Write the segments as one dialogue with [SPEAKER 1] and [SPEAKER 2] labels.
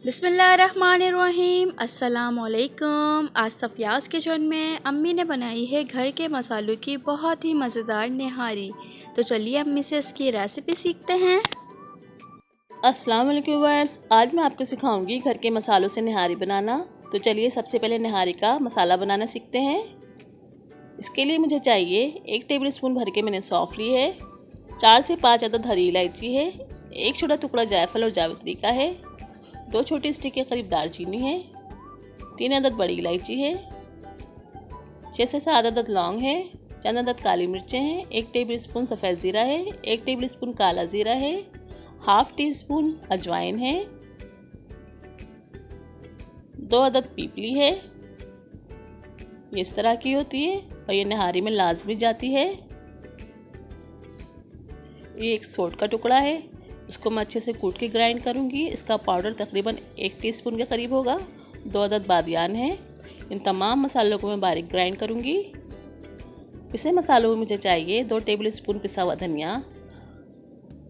[SPEAKER 1] बिस्मिल्लाहिर्रहमानिर्रहीम। अस्सलाम वालेकुम। आज सफ़ियाज़ किचन में अम्मी ने बनाई है घर के मसालों की बहुत ही मज़ेदार निहारी। तो चलिए अम्मी से इसकी रेसिपी सीखते हैं।
[SPEAKER 2] अस्सलाम वालेकुम व्यूअर्स, आज मैं आपको सिखाऊंगी घर के मसालों से निहारी बनाना। तो चलिए सबसे पहले निहारी का मसाला बनाना सीखते हैं। इसके लिए मुझे चाहिए 1 टेबल स्पून भर के मैंने सौंफ ली है, 4 से 5 अदद हरी इलायची है, 1 छोटा टुकड़ा जायफल और जावित्री का है, 2 छोटी स्टिक के करीब दालचीनी है, 3 अदद बड़ी इलायची है, 6 से 7 अदद लौंग है, चंद अदद काली मिर्चें हैं, 1 टेबल स्पून सफ़ेद ज़ीरा है, 1 टेबल स्पून काला ज़ीरा है, हाफ़ टी स्पून अजवाइन है, 2 अदद पीपली है। ये इस तरह की होती है और ये निहारी में लाजमी जाती है। ये एक सोट का टुकड़ा है, उसको मैं अच्छे से कूट के ग्राइंड करूँगी। इसका पाउडर तकरीबन 1 टीस्पून के करीब होगा। 2 अदद बादियान है। इन तमाम मसालों को मैं बारीक ग्राइंड करूँगी। पिसे मसालों में मुझे चाहिए 2 टेबल स्पून पिसा हुआ धनिया,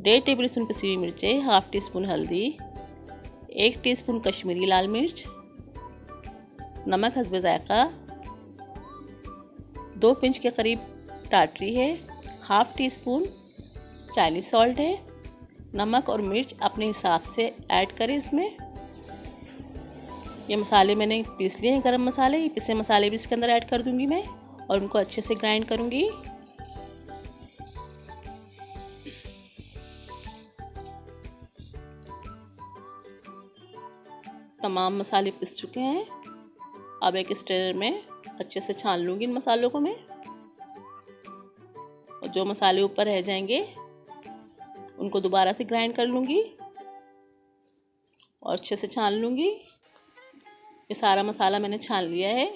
[SPEAKER 2] 1.5 टेबल स्पून पिसी हुई मिर्चें, हाफ़ टी स्पून हल्दी, 1 टीस्पून कश्मीरी लाल मिर्च, नमक हस्बे ज़ायक़ा, 2 पिंच के करीब टाटरी है, half tea spoon Chinese salt है। नमक और मिर्च अपने हिसाब से ऐड करें इसमें। ये मसाले मैंने पीस लिए हैं, गरम मसाले। ये पिसे मसाले भी इसके अंदर ऐड कर दूंगी मैं और उनको अच्छे से ग्राइंड करूंगी। तमाम मसाले पिस चुके हैं। अब एक स्ट्रेनर में अच्छे से छान लूँगी इन मसालों को मैं, और जो मसाले ऊपर रह जाएंगे उनको दोबारा से ग्राइंड कर लूँगी और अच्छे से छान लूँगी। ये सारा मसाला मैंने छान लिया है।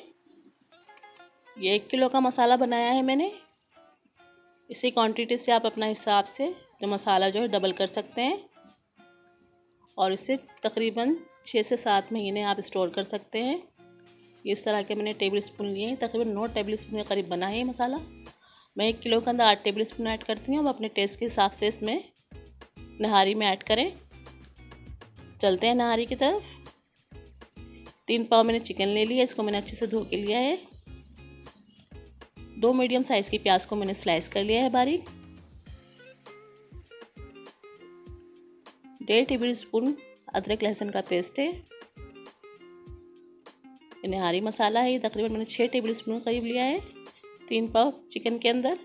[SPEAKER 2] ये 1 किलो का मसाला बनाया है मैंने। इसी क्वांटिटी से आप अपना हिसाब से जो मसाला जो है डबल कर सकते हैं और इसे तकरीबन 6 से 7 महीने आप स्टोर कर सकते हैं। इस तरह के मैंने टेबल स्पून लिए हैं, तकरीबन 9 टेबल स्पून के करीब बना है ये मसाला। मैं 1 किलो के अंदर 8 टेबल स्पून ऐड करती हूँ। अब अपने टेस्ट के हिसाब से इसमें निहारी में ऐड करें। चलते हैं निहारी की तरफ। 3 पाव मैंने चिकन ले लिया, इसको मैंने अच्छे से धो के लिया है। 2 मीडियम साइज़ की प्याज को मैंने स्लाइस कर लिया है बारीक। 1.5 टेबल स्पून अदरक लहसुन का पेस्ट है। ये निहारी मसाला है। ये तकरीबन मैंने 6 टेबल स्पून करीब लिया है 3 पाव चिकन के अंदर।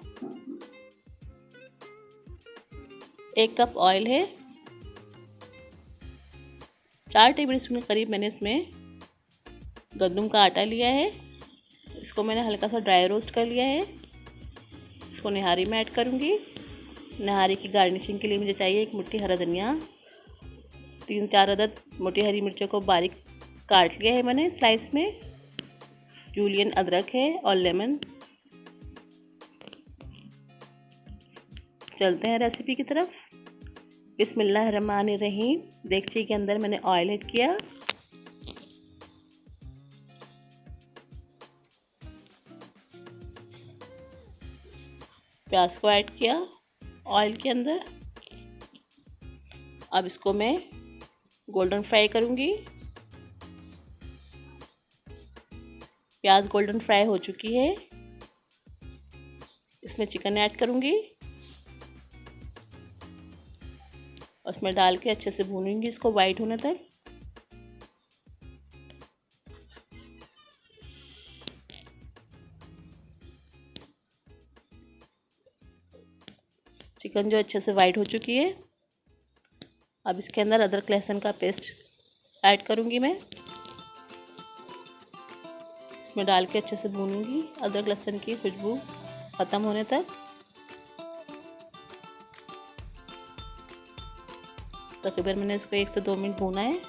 [SPEAKER 2] 1 कप ऑयल है। 4 टेबल स्पून करीब मैंने इसमें गंदम का आटा लिया है। इसको मैंने हल्का सा ड्राई रोस्ट कर लिया है। इसको निहारी में ऐड करूँगी। निहारी की गार्निशिंग के लिए मुझे चाहिए 1 मुट्ठी हरा धनिया, 3-4 अदद मोटी हरी मिर्चों को बारीक काट लिया है मैंने स्लाइस में। जूलियन अदरक है और लेमन। चलते हैं रेसिपी की तरफ। बिस्मिल्लाहिर्रहमानिर्रहीम। देगची के अंदर मैंने ऑयल ऐड किया। प्याज को ऐड किया ऑयल के अंदर। अब इसको मैं गोल्डन फ्राई करूंगी। प्याज गोल्डन फ्राई हो चुकी है। इसमें चिकन ऐड करूंगी और उसमें डाल के अच्छे से भूनूंगी इसको वाइट होने तक। चिकन जो अच्छे से वाइट हो चुकी है। अब इसके अंदर अदरक लहसुन का पेस्ट ऐड करूंगी मैं। इसमें डाल के अच्छे से भूनूंगी अदरक लहसुन की खुशबू ख़त्म होने तक। तकरीबन मैंने इसको 1 से 2 मिनट भूना है।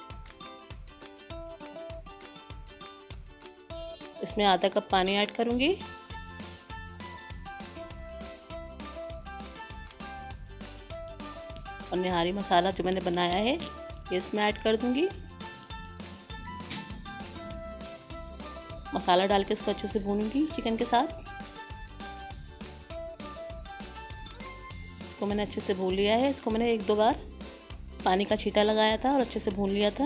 [SPEAKER 2] इसमें आधा कप पानी ऐड करूंगी। और निहारी मसाला जो मैंने बनाया है ये इसमें ऐड कर दूंगी। मसाला डाल के इसको अच्छे से भूनूंगी चिकन के साथ। इसको मैंने अच्छे से भून लिया है। इसको मैंने 1-2 बार पानी का छींटा लगाया था और अच्छे से भून लिया था।